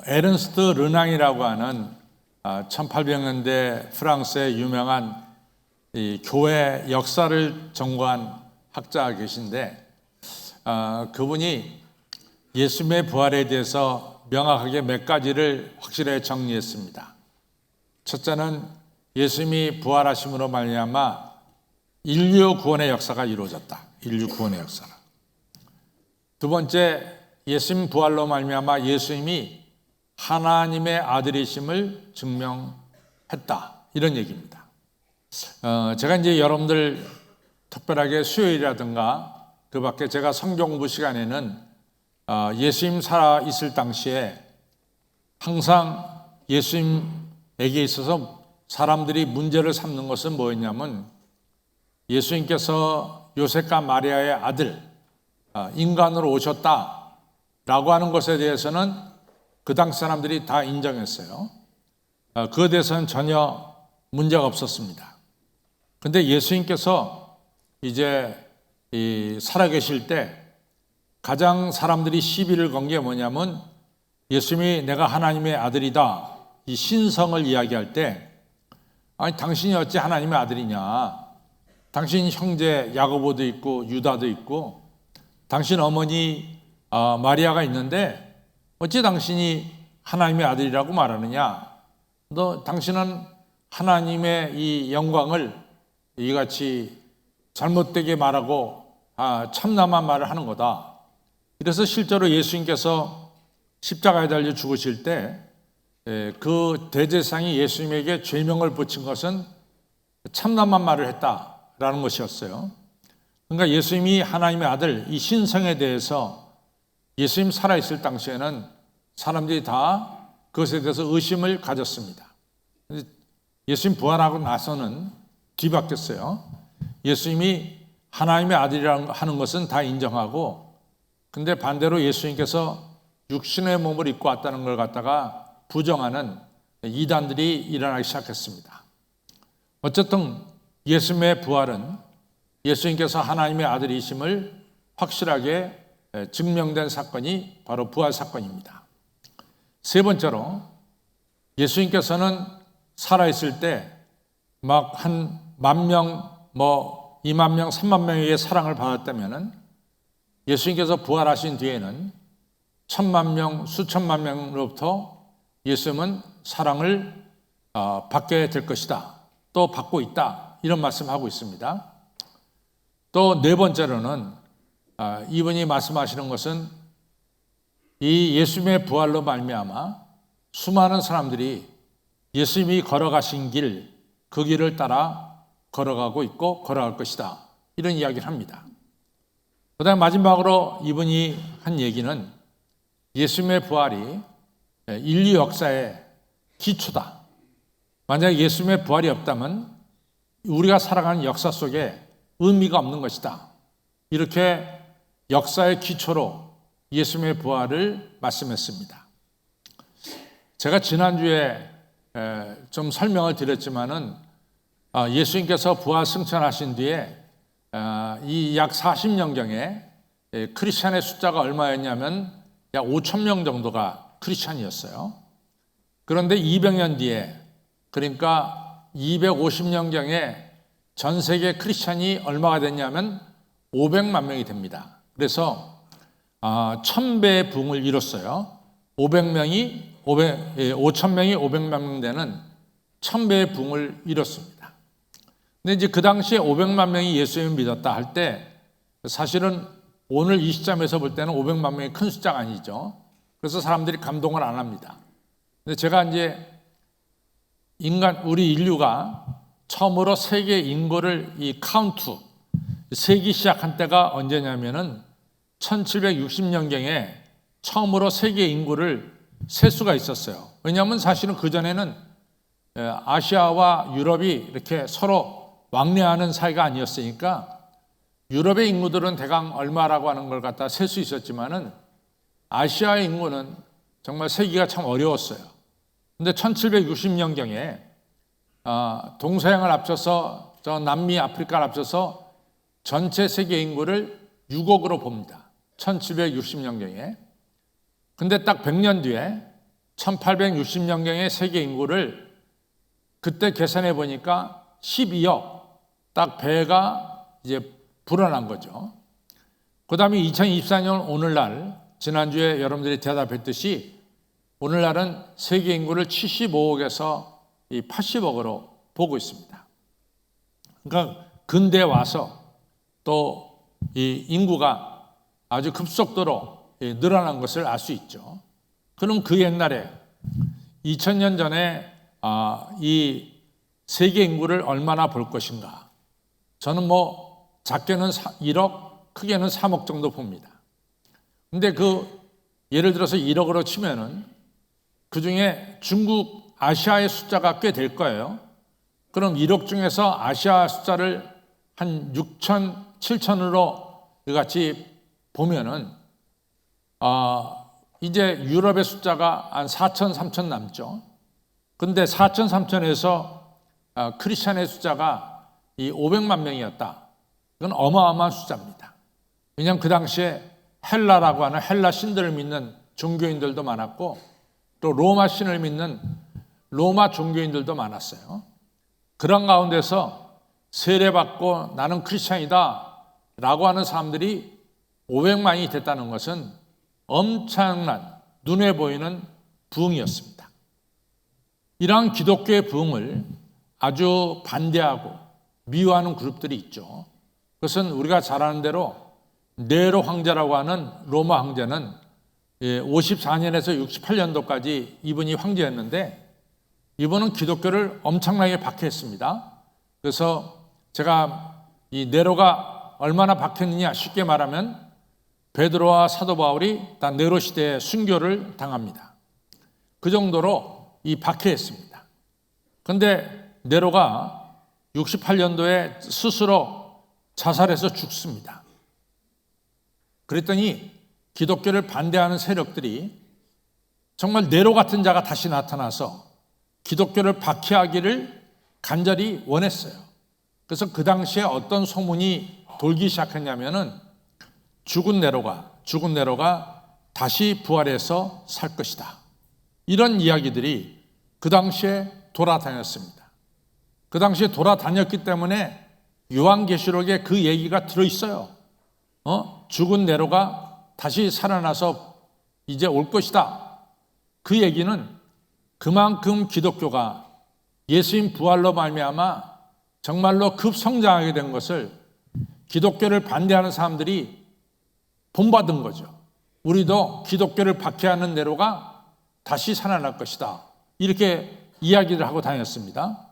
에른스트 르낭이라고 하는 1800년대 프랑스의 유명한 이 교회 역사를 전공한 학자가 계신데 그분이 예수님의 부활에 대해서 명확하게 몇 가지를 확실하게 정리했습니다. 첫째는 예수님이 부활하심으로 말미암아 인류 구원의 역사가 이루어졌다. 인류 구원의 역사는. 두 번째, 예수님 부활로 말미암아 예수님이 하나님의 아들이심을 증명했다. 이런 얘기입니다. 제가 이제 여러분들 특별하게 수요일이라든가 그 밖에 제가 성경 공부 시간에는 예수님 살아 있을 당시에 항상 예수님에게 있어서 사람들이 문제를 삼는 것은 뭐였냐면 예수님께서 요셉과 마리아의 아들 인간으로 오셨다라고 하는 것에 대해서는 그 당시 사람들이 다 인정했어요. 그에 대해서는 전혀 문제가 없었습니다. 그런데 예수님께서 이제 살아계실 때 가장 사람들이 시비를 건 게 뭐냐면 예수님이 내가 하나님의 아들이다 이 신성을 이야기할 때 아니 당신이 어찌 하나님의 아들이냐, 당신 형제 야고보도 있고 유다도 있고 당신 어머니 마리아가 있는데 어찌 당신이 하나님의 아들이라고 말하느냐, 당신은 하나님의 이 영광을 이같이 잘못되게 말하고 참남한 말을 하는 거다. 그래서 실제로 예수님께서 십자가에 달려 죽으실 때 그 대제사장이 예수님에게 죄명을 붙인 것은 참남한 말을 했다라는 것이었어요. 그러니까 예수님이 하나님의 아들 이 신성에 대해서 예수님 살아있을 당시에는 사람들이 다 그것에 대해서 의심을 가졌습니다. 예수님 부활하고 나서는 뒤바뀌었어요. 예수님이 하나님의 아들이라고 하는 것은 다 인정하고, 근데 반대로 예수님께서 육신의 몸을 입고 왔다는 걸 갖다가 부정하는 이단들이 일어나기 시작했습니다. 어쨌든 예수님의 부활은 예수님께서 하나님의 아들이심을 확실하게 증명된 사건이 바로 부활 사건입니다. 세 번째로 예수님께서는 살아있을 때 막 한 10,000명, 20,000명, 30,000명에게 사랑을 받았다면은 예수님께서 부활하신 뒤에는 10,000명, 수천만 명으로부터 예수님은 사랑을 받게 될 것이다. 또 받고 있다. 이런 말씀하고 있습니다. 또 네 번째로는 이분이 말씀하시는 것은 이 예수님의 부활로 말미암아 수많은 사람들이 예수님이 걸어가신 길, 그 길을 따라 걸어가고 있고 걸어갈 것이다. 이런 이야기를 합니다. 그다음 마지막으로 이분이 한 얘기는 예수님의 부활이 인류 역사의 기초다. 만약에 예수님의 부활이 없다면 우리가 살아가는 역사 속에 의미가 없는 것이다. 이렇게 역사의 기초로 예수님의 부활을 말씀했습니다. 제가 지난주에 좀 설명을 드렸지만은 예수님께서 부활 승천하신 뒤에 이 약 40년경에 크리스찬의 숫자가 얼마였냐면 약 5,000명 정도가 크리스찬이었어요. 그런데 200년 뒤에, 그러니까 250년경에 전 세계 크리스찬이 얼마가 됐냐면 500만 명이 됩니다. 그래서 1000배의 부흥을 이뤘어요. 500명이 5,000명이 500만 명 되는 1000배의 부흥을 이뤘습니다. 근데 이제 그 당시에 500만 명이 예수님을 믿었다 할 때 사실은 오늘 이 시점에서 볼 때는 500만 명이 큰 숫자가 아니죠. 그래서 사람들이 감동을 안 합니다. 근데 제가 이제 우리 인류가 처음으로 세계 인구를 이 카운트 세기 시작한 때가 언제냐면은 1760년경에 처음으로 세계 인구를 셀 수가 있었어요. 왜냐하면 사실은 그전에는 아시아와 유럽이 이렇게 서로 왕래하는 사이가 아니었으니까 유럽의 인구들은 대강 얼마라고 하는 걸 갖다 셀 수 있었지만은 아시아의 인구는 정말 세기가 참 어려웠어요. 근데 1760년경에 동서양을 합쳐서 저 남미 아프리카를 합쳐서 전체 세계 인구를 6억으로 봅니다. 1760년경에. 근데 딱 100년 뒤에 1860년경의 세계 인구를 그때 계산해 보니까 12억, 딱 배가 이제 불어난 거죠. 그 다음에 2024년 오늘날, 지난주에 여러분들이 대답했듯이 오늘날은 세계 인구를 75억에서 80억으로 보고 있습니다. 그러니까 근대에 와서 또 이 인구가 아주 급속도로 늘어난 것을 알 수 있죠. 그럼 그 옛날에 2000년 전에 이 세계 인구를 얼마나 볼 것인가? 저는 뭐 작게는 1억, 크게는 3억 정도 봅니다. 근데 예를 들어서 1억으로 치면은 그 중에 중국, 아시아의 숫자가 꽤 될 거예요. 그럼 1억 중에서 아시아 숫자를 한 6천, 7천으로 같이 보면은 이제 유럽의 숫자가 한 4천, 3천 남죠. 근데 4천, 3천에서 크리스찬의 숫자가 이 500만 명이었다. 이건 어마어마한 숫자입니다. 왜냐하면 그 당시에 헬라라고 하는 헬라 신들을 믿는 종교인들도 많았고 또 로마 신을 믿는 로마 종교인들도 많았어요. 그런 가운데서 세례받고 나는 크리스찬이다 라고 하는 사람들이 500만이 됐다는 것은 엄청난 눈에 보이는 부흥이었습니다. 이러한 기독교의 부흥을 아주 반대하고 미워하는 그룹들이 있죠. 그것은 우리가 잘 아는 대로 네로 황제라고 하는 로마 황제는 54년에서 68년도까지 이분이 황제였는데 이분은 기독교를 엄청나게 박해했습니다. 그래서 제가 이 네로가 얼마나 박했느냐 쉽게 말하면 베드로와 사도 바울이 다 네로 시대에 순교를 당합니다. 그 정도로 이 박해했습니다. 그런데 네로가 68년도에 스스로 자살해서 죽습니다. 그랬더니 기독교를 반대하는 세력들이 정말 네로 같은 자가 다시 나타나서 기독교를 박해하기를 간절히 원했어요. 그래서 그 당시에 어떤 소문이 돌기 시작했냐면은 죽은 네로가 다시 부활해서 살 것이다. 이런 이야기들이 그 당시에 돌아다녔습니다. 그 당시에 돌아다녔기 때문에 요한계시록에 그 얘기가 들어있어요. 죽은 네로가 다시 살아나서 이제 올 것이다. 그 얘기는 그만큼 기독교가 예수님 부활로 말미암아 정말로 급성장하게 된 것을 기독교를 반대하는 사람들이 본받은 거죠. 우리도 기독교를 박해하는 네로가 다시 살아날 것이다. 이렇게 이야기를 하고 다녔습니다.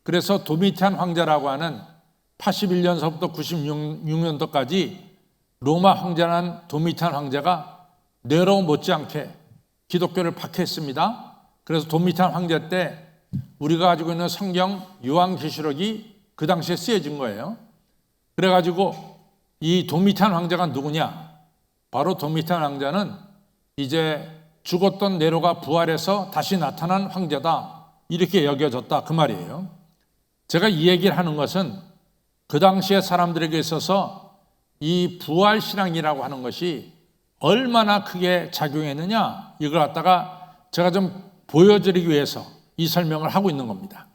그래서 도미티안 황제라고 하는 81년서부터 96년도까지 로마 황제라는 도미티안 황제가 네로 못지않게 기독교를 박해했습니다. 그래서 도미티안 황제 때 우리가 가지고 있는 성경 요한계시록이 그 당시에 쓰여진 거예요. 그래가지고 이 도미티안 황제가 누구냐? 바로 도미티안 황제는 이제 죽었던 네로가 부활해서 다시 나타난 황제다. 이렇게 여겨졌다. 그 말이에요. 제가 이 얘기를 하는 것은 그 당시에 사람들에게 있어서 이 부활신앙이라고 하는 것이 얼마나 크게 작용했느냐 이걸 갖다가 제가 좀 보여드리기 위해서 이 설명을 하고 있는 겁니다.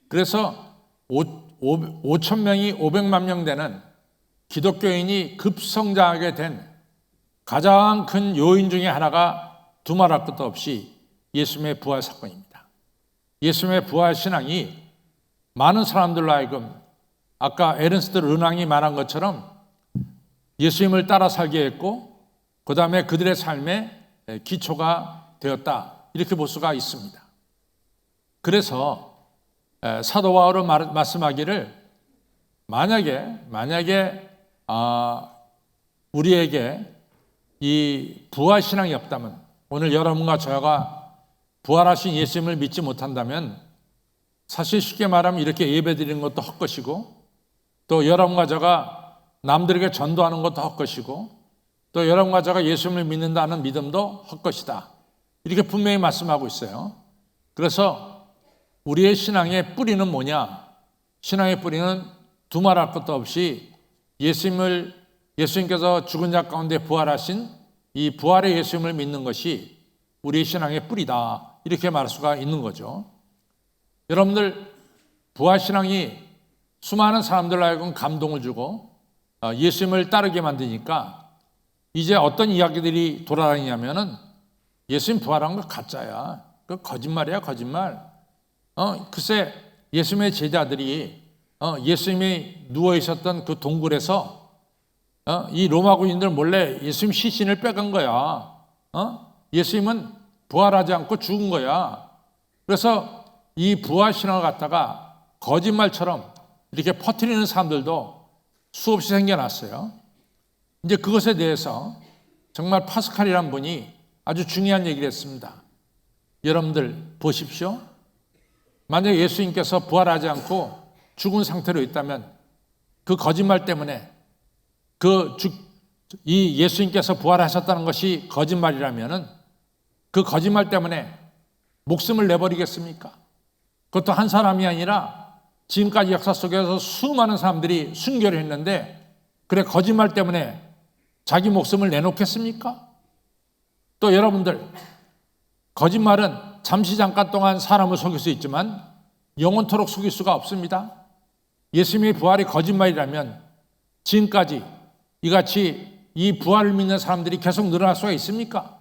그래서 5천 명이 500만 명 되는 기독교인이 급성장하게 된 가장 큰 요인 중에 하나가 두말할 것도 없이 예수님의 부활 사건입니다. 예수님의 부활 신앙이 많은 사람들로 하여금 아까 에른스트 르낭이 말한 것처럼 예수님을 따라 살게 했고 그 다음에 그들의 삶의 기초가 되었다. 이렇게 볼 수가 있습니다. 그래서 사도 바울은 말씀하기를 만약에 우리에게 이 부활 신앙이 없다면 오늘 여러분과 저가 부활하신 예수님을 믿지 못한다면 사실 쉽게 말하면 이렇게 예배드리는 것도 헛것이고 또 여러분과 저가 남들에게 전도하는 것도 헛것이고 또 여러분과 저가 예수님을 믿는다는 믿음도 헛것이다. 이렇게 분명히 말씀하고 있어요. 그래서 우리의 신앙의 뿌리는 뭐냐? 신앙의 뿌리는 두말할 것도 없이 예수님께서 죽은 자 가운데 부활하신 이 부활의 예수님을 믿는 것이 우리의 신앙의 뿌리다. 이렇게 말할 수가 있는 거죠. 여러분들, 부활신앙이 수많은 사람들로 하여금 감동을 주고 예수님을 따르게 만드니까 이제 어떤 이야기들이 돌아다니냐면은 예수님 부활한 거 가짜야. 그 거짓말이야, 거짓말. 글쎄 예수님의 제자들이 예수님이 누워 있었던 그 동굴에서 이 로마 군인들 몰래 예수님 시신을 빼간 거야. 예수님은 부활하지 않고 죽은 거야. 그래서 이 부활 신앙을 갖다가 거짓말처럼 이렇게 퍼뜨리는 사람들도 수없이 생겨났어요. 이제 그것에 대해서 정말 파스칼이란 분이 아주 중요한 얘기를 했습니다. 여러분들 보십시오. 만약 예수님께서 부활하지 않고 죽은 상태로 있다면 그 거짓말 때문에 이 예수님께서 부활하셨다는 것이 거짓말이라면은 그 거짓말 때문에 목숨을 내버리겠습니까? 그것도 한 사람이 아니라 지금까지 역사 속에서 수많은 사람들이 순교를 했는데 그래 거짓말 때문에 자기 목숨을 내놓겠습니까? 또 여러분들, 거짓말은 잠시 잠깐 동안 사람을 속일 수 있지만 영원토록 속일 수가 없습니다. 예수님의 부활이 거짓말이라면 지금까지 이같이 이 부활을 믿는 사람들이 계속 늘어날 수가 있습니까?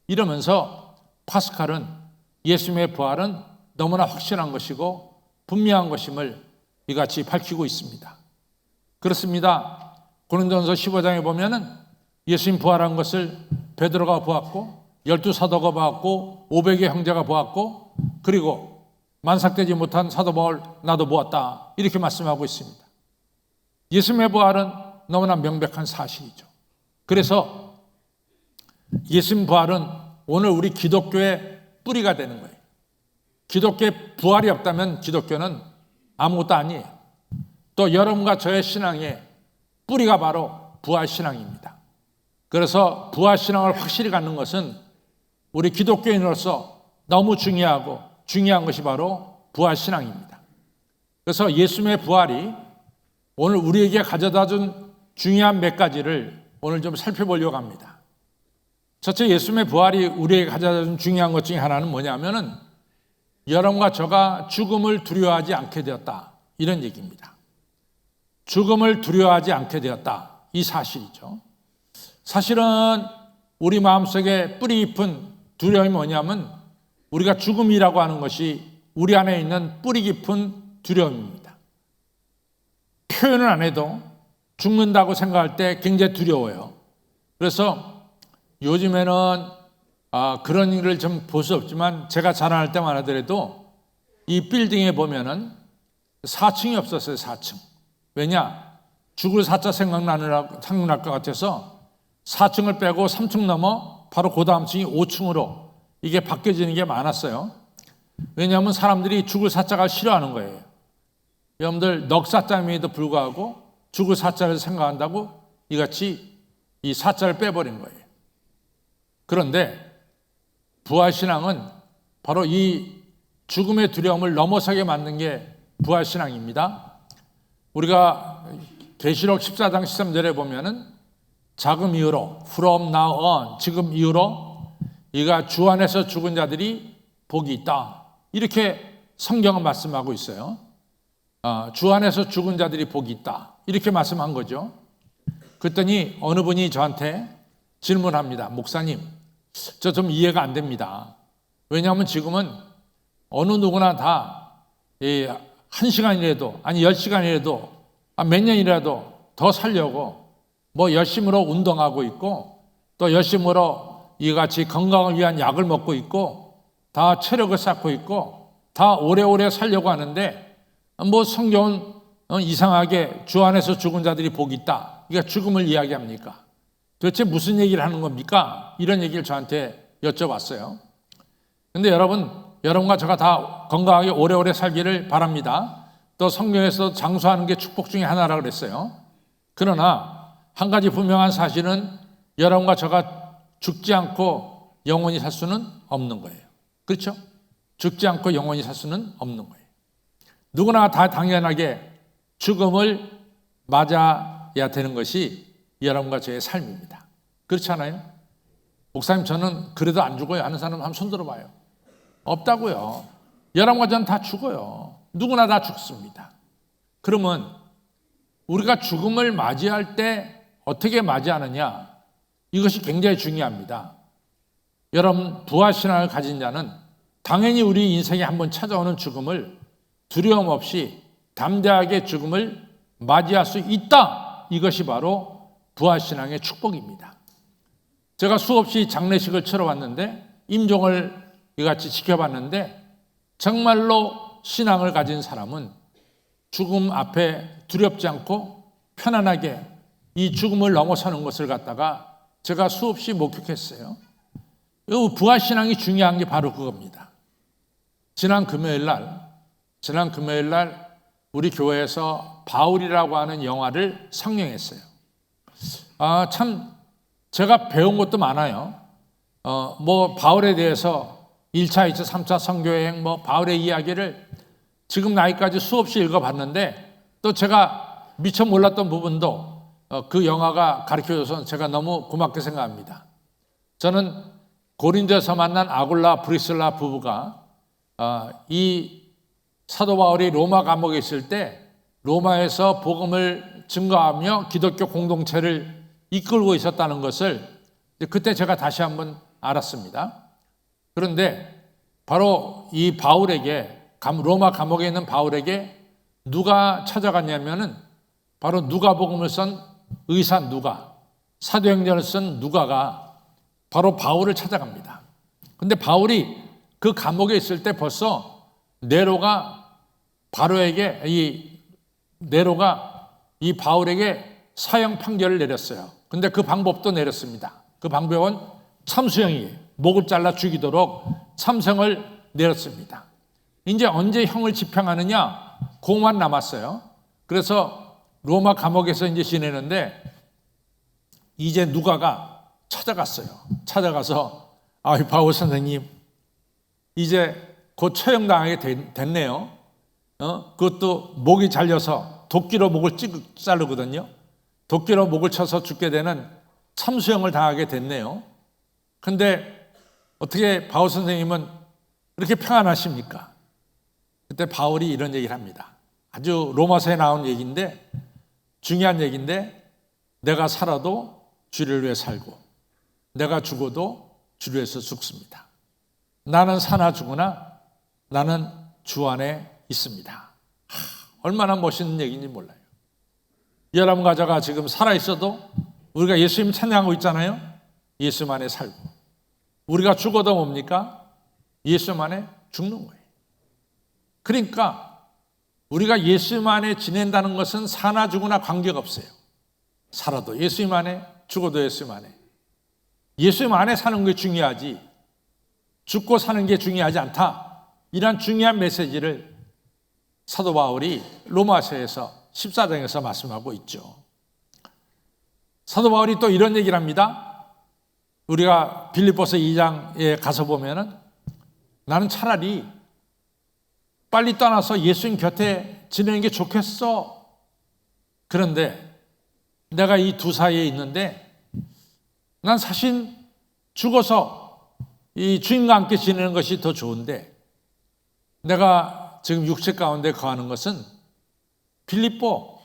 이러면서 파스칼은 예수님의 부활은 너무나 확실한 것이고 분명한 것임을 이같이 밝히고 있습니다. 그렇습니다. 고린도전서 15장에 보면은 예수님 부활한 것을 베드로가 보았고 12사도가 보았고 500의 형제가 보았고 그리고 만삭되지 못한 사도 바울 나도 보았다. 이렇게 말씀하고 있습니다. 예수님의 부활은 너무나 명백한 사실이죠. 그래서 예수님 부활은 오늘 우리 기독교의 뿌리가 되는 거예요. 기독교의 부활이 없다면 기독교는 아무것도 아니에요. 또 여러분과 저의 신앙의 뿌리가 바로 부활신앙입니다. 그래서 부활신앙을 확실히 갖는 것은 우리 기독교인으로서 너무 중요한 것이 바로 부활신앙입니다. 그래서 예수님의 부활이 오늘 우리에게 가져다 준 중요한 몇 가지를 오늘 좀 살펴보려고 합니다. 첫째, 예수님의 부활이 우리에게 가져다 준 중요한 것 중에 하나는 뭐냐면은 여러분과 저가 죽음을 두려워하지 않게 되었다. 이런 얘기입니다. 죽음을 두려워하지 않게 되었다. 이 사실이죠. 사실은 우리 마음속에 뿌리 깊은 두려움이 뭐냐면 우리가 죽음이라고 하는 것이 우리 안에 있는 뿌리 깊은 두려움입니다. 표현을 안 해도 죽는다고 생각할 때 굉장히 두려워요. 그래서 요즘에는 그런 일을 좀 볼 수 없지만 제가 자라날 때만 하더라도 이 빌딩에 보면은 4층이 없었어요. 4층. 왜냐? 죽을 사자 생각날 것 같아서 4층을 빼고 3층 넘어 바로 그 다음 층이 5층으로 이게 바뀌어지는 게 많았어요. 왜냐하면 사람들이 죽을 사자가 싫어하는 거예요. 여러분들 넉사자임에도 불구하고 죽을 사자를 생각한다고 이같이 이 사자를 빼버린 거예요. 그런데 부활신앙은 바로 이 죽음의 두려움을 넘어서게 만든 게 부활신앙입니다. 우리가 계시록 14장 13절에 보면은 자금 이후로 from now on 지금 이후로 이가 주 안에서 죽은 자들이 복이 있다. 이렇게 성경은 말씀하고 있어요. 주 안에서 죽은 자들이 복이 있다. 이렇게 말씀한 거죠. 그랬더니 어느 분이 저한테 질문합니다. 목사님, 저 좀 이해가 안 됩니다. 왜냐하면 지금은 어느 누구나 다 1시간이라도 아니 10시간이라도 몇 년이라도 더 살려고 뭐 열심으로 운동하고 있고 또 열심으로 이같이 건강을 위한 약을 먹고 있고 다 체력을 쌓고 있고 다 오래오래 살려고 하는데 뭐 성경은 이상하게 주 안에서 죽은 자들이 복이 있다. 그러니까 죽음을 이야기합니까? 도대체 무슨 얘기를 하는 겁니까? 이런 얘기를 저한테 여쭤봤어요. 근데 여러분과 저가 다 건강하게 오래오래 살기를 바랍니다. 또 성경에서 장수하는 게 축복 중에 하나라고 그랬어요. 그러나 한 가지 분명한 사실은 여러분과 저가 죽지 않고 영원히 살 수는 없는 거예요. 그렇죠? 죽지 않고 영원히 살 수는 없는 거예요. 누구나 다 당연하게 죽음을 맞아야 되는 것이 여러분과 저의 삶입니다. 그렇지 않아요? 목사님 저는 그래도 안 죽어요 하는 사람 한번 손 들어봐요. 없다고요. 여러분과 저는 다 죽어요. 누구나 다 죽습니다. 그러면 우리가 죽음을 맞이할 때 어떻게 맞이하느냐, 이것이 굉장히 중요합니다. 여러분, 부활신앙을 가진 자는 당연히 우리 인생에 한번 찾아오는 죽음을 두려움 없이 담대하게 죽음을 맞이할 수 있다. 이것이 바로 부활신앙의 축복입니다. 제가 수없이 장례식을 치러봤는데, 임종을 이같이 지켜봤는데, 정말로 신앙을 가진 사람은 죽음 앞에 두렵지 않고 편안하게 이 죽음을 넘어서는 것을 갖다가 제가 수없이 목격했어요. 이 부활신앙이 중요한 게 바로 그겁니다. 지난 금요일 날 우리 교회에서 바울이라고 하는 영화를 상영했어요. 참 제가 배운 것도 많아요. 바울에 대해서 1차, 2차, 3차 선교여행, 바울의 이야기를 지금 나이까지 수없이 읽어봤는데, 또 제가 미처 몰랐던 부분도 그 영화가 가르쳐줘서 제가 너무 고맙게 생각합니다. 저는 고린도에서 만난 아굴라 브리슬라 부부가 이 사도 바울이 로마 감옥에 있을 때 로마에서 복음을 증거하며 기독교 공동체를 이끌고 있었다는 것을 그때 제가 다시 한번 알았습니다. 그런데 바로 이 바울에게, 로마 감옥에 있는 바울에게 누가 찾아갔냐면은 바로 누가복음을 쓴 의사 누가, 사도행전을 쓴 누가가 바로 바울을 찾아갑니다. 근데 바울이 그 감옥에 있을 때 벌써 네로가 이 바울에게 사형 판결을 내렸어요. 근데 그 방법도 내렸습니다. 그 방법은 참수형이에요. 목을 잘라 죽이도록 참성을 내렸습니다. 이제 언제 형을 집행하느냐? 그것만 남았어요. 그래서 로마 감옥에서 이제 지내는데, 이제 누가가 찾아갔어요. 찾아가서 바울 선생님, 이제 곧 처형당하게 됐네요. 그것도 목이 잘려서 도끼로 목을 자르거든요. 도끼로 목을 쳐서 죽게 되는 참수형을 당하게 됐네요. 근데 어떻게 바울 선생님은 이렇게 평안하십니까? 그때 바울이 이런 얘기를 합니다. 아주 로마서에 나온 얘기인데, 중요한 얘기인데, 내가 살아도 주를 위해 살고 내가 죽어도 주를 위해서 죽습니다. 나는 사나 죽으나 나는 주 안에 있습니다. 얼마나 멋있는 얘기인지 몰라요. 여러분 가자가 지금 살아있어도 우리가 예수님 찬양하고 있잖아요. 예수 안에 살고, 우리가 죽어도 뭡니까? 예수 안에 죽는 거예요. 그러니까 우리가 예수 안에 지낸다는 것은 사나 죽으나 관계가 없어요. 살아도 예수님 안에, 죽어도 예수님 안에. 예수님 안에 사는 게 중요하지 죽고 사는 게 중요하지 않다. 이런 중요한 메시지를 사도 바울이 로마서에서 14장에서 말씀하고 있죠. 사도 바울이 또 이런 얘기를 합니다. 우리가 빌립보서 2장에 가서 보면은, 나는 차라리 빨리 떠나서 예수님 곁에 지내는 게 좋겠어. 그런데 내가 이 두 사이에 있는데, 난 사실 죽어서 이 주님과 함께 지내는 것이 더 좋은데, 내가 지금 육체 가운데 거하는 것은 빌립보,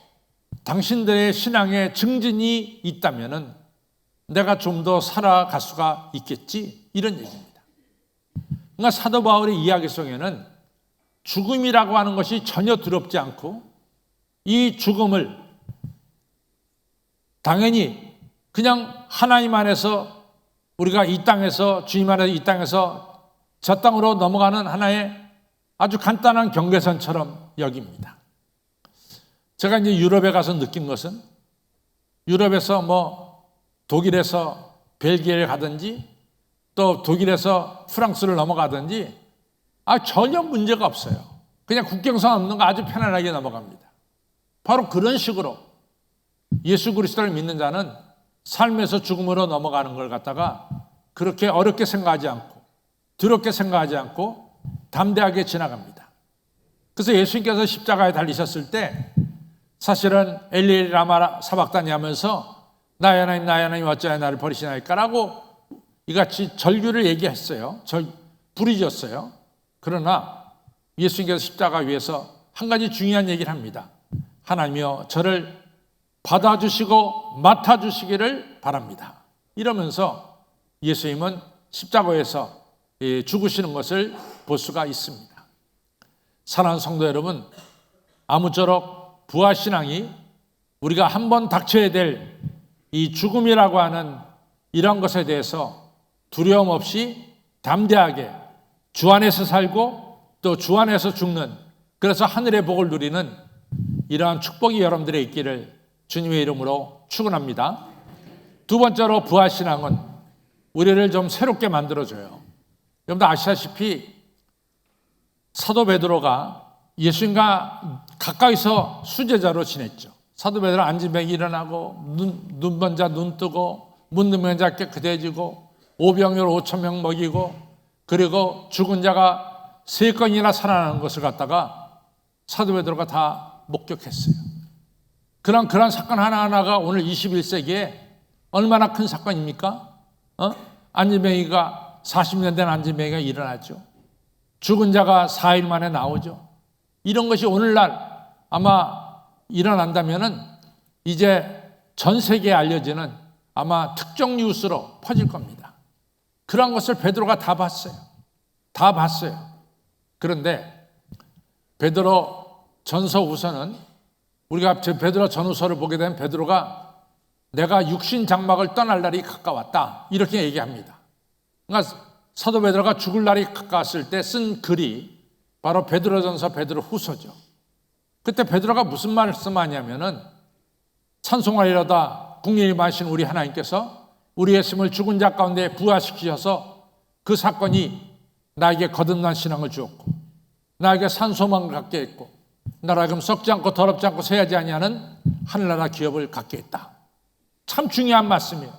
당신들의 신앙에 증진이 있다면은 내가 좀 더 살아갈 수가 있겠지, 이런 얘기입니다. 그러니까 사도 바울의 이야기 속에는 죽음이라고 하는 것이 전혀 두렵지 않고, 이 죽음을 당연히 그냥 하나님 안에서, 우리가 이 땅에서, 주님 안에서 이 땅에서 저 땅으로 넘어가는 하나의 아주 간단한 경계선처럼 여깁니다. 제가 이제 유럽에 가서 느낀 것은, 유럽에서 독일에서 벨기에를 가든지 또 독일에서 프랑스를 넘어가든지 전혀 문제가 없어요. 그냥 국경선 없는 거 아주 편안하게 넘어갑니다. 바로 그런 식으로 예수 그리스도를 믿는 자는 삶에서 죽음으로 넘어가는 걸 갖다가 그렇게 어렵게 생각하지 않고, 두렵게 생각하지 않고 담대하게 지나갑니다. 그래서 예수님께서 십자가에 달리셨을 때 사실은 엘리 라마 사박다니 하면서 나의 하나님 나의 하나님 어찌하여 나를 버리시나이까라고 이같이 절규를 얘기했어요. 부르짖었어요. 그러나 예수님께서 십자가 위에서 한 가지 중요한 얘기를 합니다. 하나님이여 저를 받아주시고 맡아주시기를 바랍니다. 이러면서 예수님은 십자가에서 죽으시는 것을 볼 수가 있습니다. 사랑하는 성도 여러분, 아무쪼록 부활신앙이 우리가 한번 닥쳐야 될 이 죽음이라고 하는 이런 것에 대해서 두려움 없이 담대하게 주 안에서 살고 또 주 안에서 죽는, 그래서 하늘의 복을 누리는 이러한 축복이 여러분들에 있기를 주님의 이름으로 축원합니다. 두 번째로 부활신앙은 우리를 좀 새롭게 만들어줘요. 여러분들 아시다시피 사도 베드로가 예수님과 가까이서 수제자로 지냈죠. 사도 베드로 안진뱅이 일어나고 눈 먼 자 눈 뜨고 문둥병 자 깨끗해지고 오병이어 5,000명 먹이고 그리고 죽은 자가 3건이나 살아나는 것을 갖다가 사도 베드로가 다 목격했어요. 그런 사건 하나하나가 오늘 21세기에 얼마나 큰 사건입니까? 안진뱅이가 40년 된 안진뱅이가 일어났죠. 죽은 자가 4일 만에 나오죠. 이런 것이 오늘날 아마 일어난다면은 이제 전 세계에 알려지는 아마 특정 뉴스로 퍼질 겁니다. 그런 것을 베드로가 다 봤어요. 다 봤어요. 그런데 베드로 전서 후서는 우리가 베드로 전후서를 보게 되면 베드로가 내가 육신 장막을 떠날 날이 가까웠다 이렇게 얘기합니다. 그러니까 사도 베드로가 죽을 날이 가까웠을 때 쓴 글이 바로 베드로전서 베드로 후서죠. 그때 베드로가 무슨 말씀하냐면은 찬송하리로다 국리를 마신 우리 하나님께서 우리의 예수님을 죽은 자 가운데 부활시키셔서 그 사건이 나에게 거듭난 신앙을 주었고 나에게 산소망을 갖게 했고 나로 하여금 썩지 않고 더럽지 않고 쇠하지 아니하는 하늘나라 기업을 갖게 했다. 참 중요한 말씀이에요.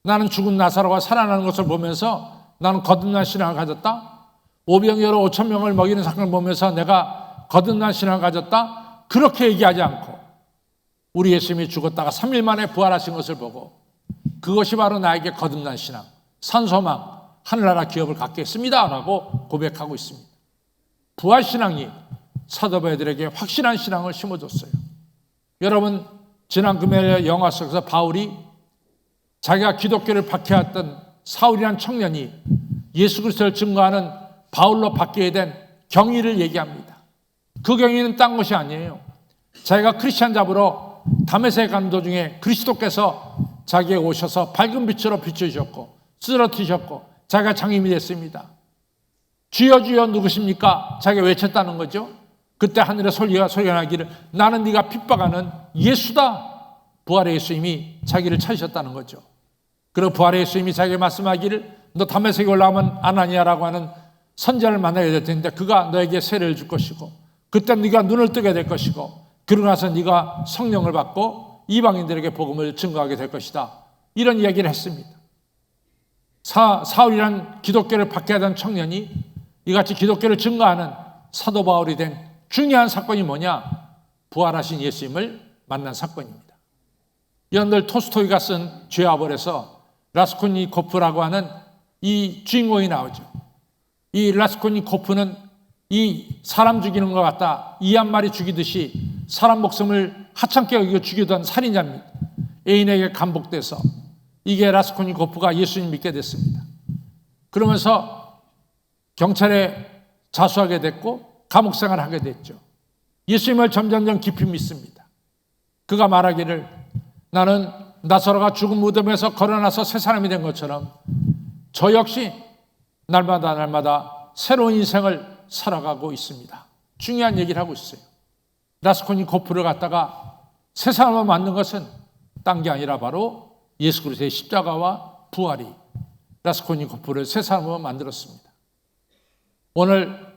나는 죽은 나사로가 살아나는 것을 보면서 나는 거듭난 신앙을 가졌다. 오병이어로 5,000명을 먹이는 사건을 보면서 내가 거듭난 신앙을 가졌다. 그렇게 얘기하지 않고 우리 예수님이 죽었다가 3일 만에 부활하신 것을 보고 그것이 바로 나에게 거듭난 신앙, 산소망, 하늘나라 기업을 갖게 했습니다 라고 고백하고 있습니다. 부활신앙이 사도 베드로에게 확실한 신앙을 심어줬어요. 여러분 지난 금요일 영화 속에서 바울이 자기가 기독교를 박해했던 사울이라는 청년이 예수 그리스도를 증거하는 바울로 바뀌게 된 경위를 얘기합니다. 그 경위는 딴 것이 아니에요. 자기가 크리스찬 잡으러 다메섹에 가는 도중에 그리스도께서 자기에게 오셔서 밝은 빛으로 비춰주셨고 쓰러뜨리셨고 자기가 장님이 됐습니다. 주여 주여 누구십니까? 자기가 외쳤다는 거죠. 그때 하늘에 소리가 나기를 나는 네가 핍박하는 예수다. 부활의 예수님이 자기를 찾으셨다는 거죠. 그리고 부활의 예수님이 자기에게 말씀하기를 너 다메섹에 올라오면 아나니아라고 하는 선지자를 만나게 될 텐데 그가 너에게 세례를 줄 것이고 그때 네가 눈을 뜨게 될 것이고 그러고 나서 네가 성령을 받고 이방인들에게 복음을 증거하게 될 것이다. 이런 이야기를 했습니다. 사울이란 기독교를 박해하던 청년이 이같이 기독교를 증거하는 사도 바울이 된 중요한 사건이 뭐냐? 부활하신 예수님을 만난 사건입니다. 여러분들 토스토이가 쓴 죄와 벌에서 라스콜니코프라고 하는 이 주인공이 나오죠. 이 라스콜니코프는 이 사람 죽이는 것 같다 이 한 마리 죽이듯이 사람 목숨을 하찮게 여기고 죽이던 살인자입니다. 애인에게 감복돼서 이게 라스콜니코프가 예수님 믿게 됐습니다. 그러면서 경찰에 자수하게 됐고 감옥생활을 하게 됐죠. 예수님을 점점점 깊이 믿습니다. 그가 말하기를 나는 나사로가 죽은 무덤에서 걸어나서 새 사람이 된 것처럼 저 역시 날마다 새로운 인생을 살아가고 있습니다. 중요한 얘기를 하고 있어요. 라스콜니코프를 갖다가 새 사람을 만든 것은 딴 게 아니라 바로 예수 그리스도의 십자가와 부활이 라스콜니코프를 새 사람으로 만들었습니다. 오늘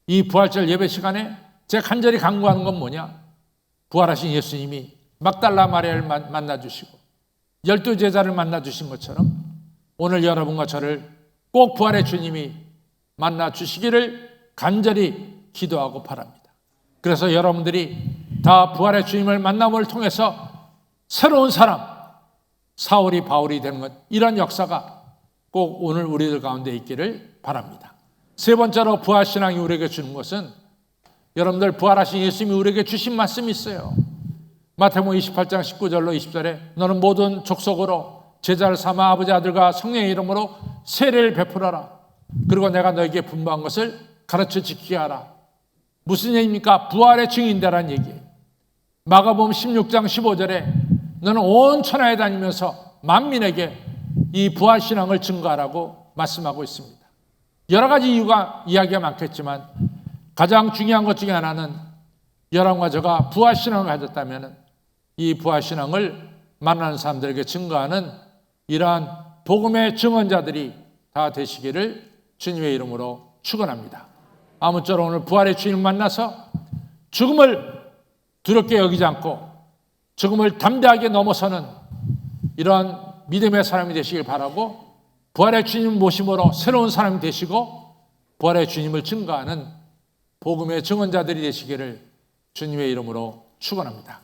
이 부활절 예배 시간에 제가 간절히 간구하는 건 뭐냐? 부활하신 예수님이 막달라 마리아를 만나주시고 12제자를 만나주신 것처럼 오늘 여러분과 저를 꼭 부활의 주님이 만나주시기를 간절히 기도하고 바랍니다. 그래서 여러분들이 다 부활의 주님을 만남을 통해서 새로운 사람, 사울이 바울이 되는 것, 이런 역사가 꼭 오늘 우리들 가운데 있기를 바랍니다. 세 번째로 부활신앙이 우리에게 주는 것은, 여러분들 부활하신 예수님이 우리에게 주신 말씀이 있어요. 마태복음 28장 19절로 20절에 너는 모든 족속으로 제자를 삼아 아버지 아들과 성령의 이름으로 세례를 베풀어라. 그리고 내가 너에게 분부한 것을 가르쳐 지키게 하라. 무슨 얘기입니까? 부활의 증인되라는 얘기예요. 마가복음 16장 15절에 너는 온 천하에 다니면서 만민에게 이 부활신앙을 증거하라고 말씀하고 있습니다. 여러 가지 이야기가 많겠지만 가장 중요한 것 중에 하나는, 여러분과 제가 부활신앙을 가졌다면 이 부활신앙을 만나는 사람들에게 증거하는 이러한 복음의 증언자들이 다 되시기를 주님의 이름으로 축원합니다. 아무쪼록 오늘 부활의 주님을 만나서 죽음을 두렵게 여기지 않고 죽음을 담대하게 넘어서는 이러한 믿음의 사람이 되시길 바라고, 부활의 주님을 모심으로 새로운 사람이 되시고 부활의 주님을 증거하는 복음의 증언자들이 되시기를 주님의 이름으로 축원합니다.